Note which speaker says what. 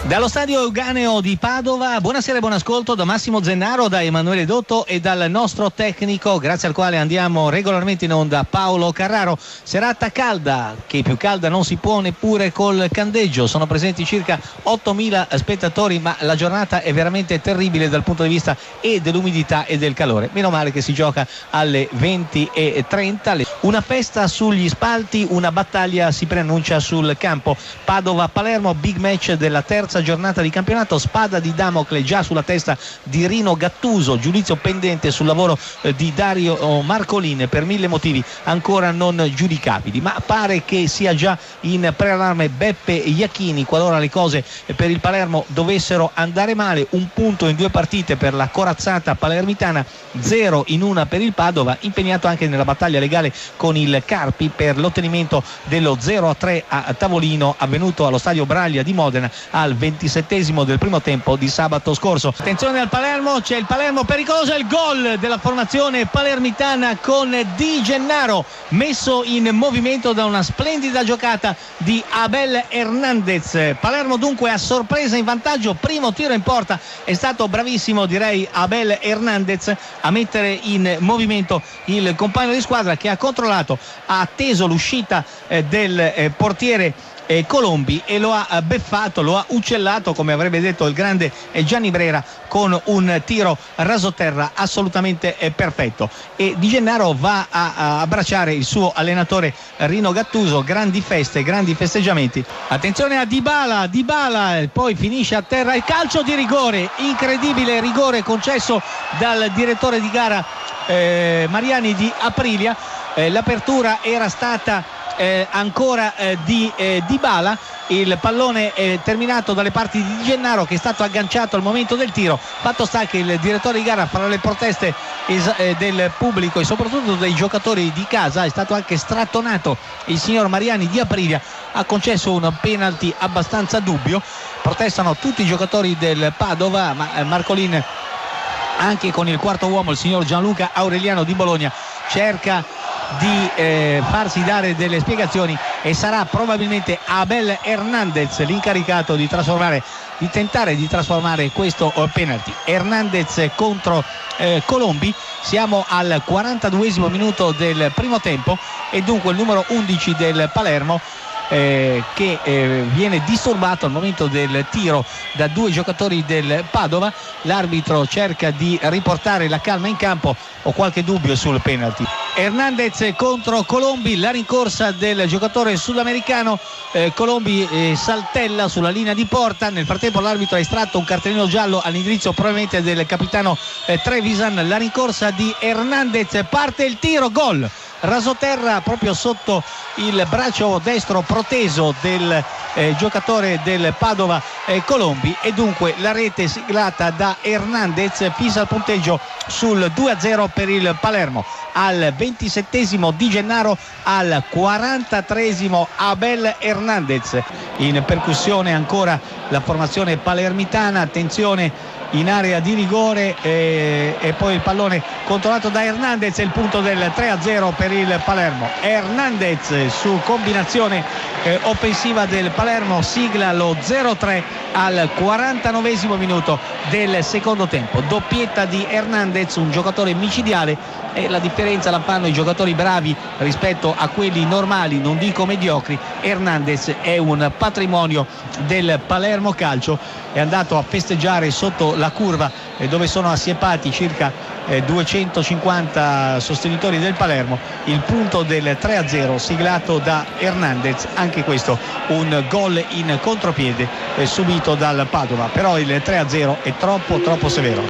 Speaker 1: Dallo stadio Euganeo di Padova, buonasera e buon ascolto da Massimo Zennaro, da Emanuele Dotto e dal nostro tecnico, grazie al quale andiamo regolarmente in onda, Paolo Carraro. Serata calda, che più calda non si può neppure col candeggio, sono presenti circa 8.000 spettatori, ma la giornata è veramente terribile dal punto di vista e dell'umidità e del calore. Meno male che si gioca alle 20:30, una festa sugli spalti, una battaglia si preannuncia sul campo. Padova-Palermo, big match della terza giornata di campionato, spada di Damocle già sulla testa di Rino Gattuso, giudizio pendente sul lavoro di Dario Marcolin per 1000 motivi ancora non giudicabili, ma pare che sia già in preallarme Beppe Iachini qualora le cose per il Palermo dovessero andare male. Un punto in 2 partite per la corazzata palermitana, 0 in 1 per il Padova, impegnato anche nella battaglia legale con il Carpi per l'ottenimento dello 0-3 a tavolino avvenuto allo stadio Braglia di Modena al 27esimo del primo tempo di sabato scorso. Attenzione al Palermo, c'è il Palermo pericoloso, è il gol della formazione palermitana con Di Gennaro messo in movimento da una splendida giocata di Abel Hernandez. Palermo dunque a sorpresa in vantaggio, primo tiro in porta, è stato bravissimo direi Abel Hernandez a mettere in movimento il compagno di squadra che ha controllato, ha atteso l'uscita del portiere Colombi e lo ha beffato, lo ha uccellato come avrebbe detto il grande Gianni Brera con un tiro rasoterra assolutamente perfetto. E Di Gennaro va a abbracciare il suo allenatore Rino Gattuso, grandi feste, grandi festeggiamenti. Attenzione a Dybala, poi finisce a terra il calcio di rigore, incredibile rigore concesso dal direttore di gara Mariani di Aprilia. L'apertura era stata ancora di Dybala, il pallone è terminato dalle parti di Gennaro che è stato agganciato al momento del tiro. Fatto sta che il direttore di gara, fra le proteste del pubblico e soprattutto dei giocatori di casa, è stato anche strattonato il signor Mariani di Aprilia, ha concesso un penalty abbastanza dubbio. Protestano tutti i giocatori del Padova, ma Marcolin anche con il quarto uomo, il signor Gianluca Aureliano di Bologna, cerca di farsi dare delle spiegazioni e sarà probabilmente Abel Hernandez l'incaricato di tentare di trasformare questo penalty. Hernandez contro Colombi, siamo al 42esimo minuto del primo tempo e dunque il numero 11 del Palermo che viene disturbato al momento del tiro da 2 giocatori del Padova. L'arbitro cerca di riportare la calma in campo, ho qualche dubbio sul penalty. Hernandez contro Colombi, la rincorsa del giocatore sudamericano, Colombi saltella sulla linea di porta. Nel frattempo l'arbitro ha estratto un cartellino giallo all'indirizzo probabilmente del capitano Trevisan. La rincorsa di Hernandez, parte il tiro, gol rasoterra proprio sotto il braccio destro proteso del giocatore del Padova Colombi, e dunque la rete siglata da Hernandez fissa il punteggio sul 2-0 per il Palermo. Al 27esimo Di Gennaro, al 43esimo Abel Hernandez. In percussione ancora la formazione palermitana, attenzione in area di rigore e poi il pallone controllato da Hernandez e il punto del 3-0 per il Palermo. Hernandez su combinazione offensiva del Palermo sigla lo 0-3 al 49esimo minuto del secondo tempo. Doppietta di Hernandez, un giocatore micidiale, e la differenza la fanno i giocatori bravi rispetto a quelli normali, non dico mediocri. Hernandez è un patrimonio del Palermo Calcio, è andato a festeggiare sotto la curva dove sono assiepati circa 250 sostenitori del Palermo il punto del 3-0 siglato da Hernandez. Anche questo un gol in contropiede subito dal Padova, però il 3-0 è troppo severo.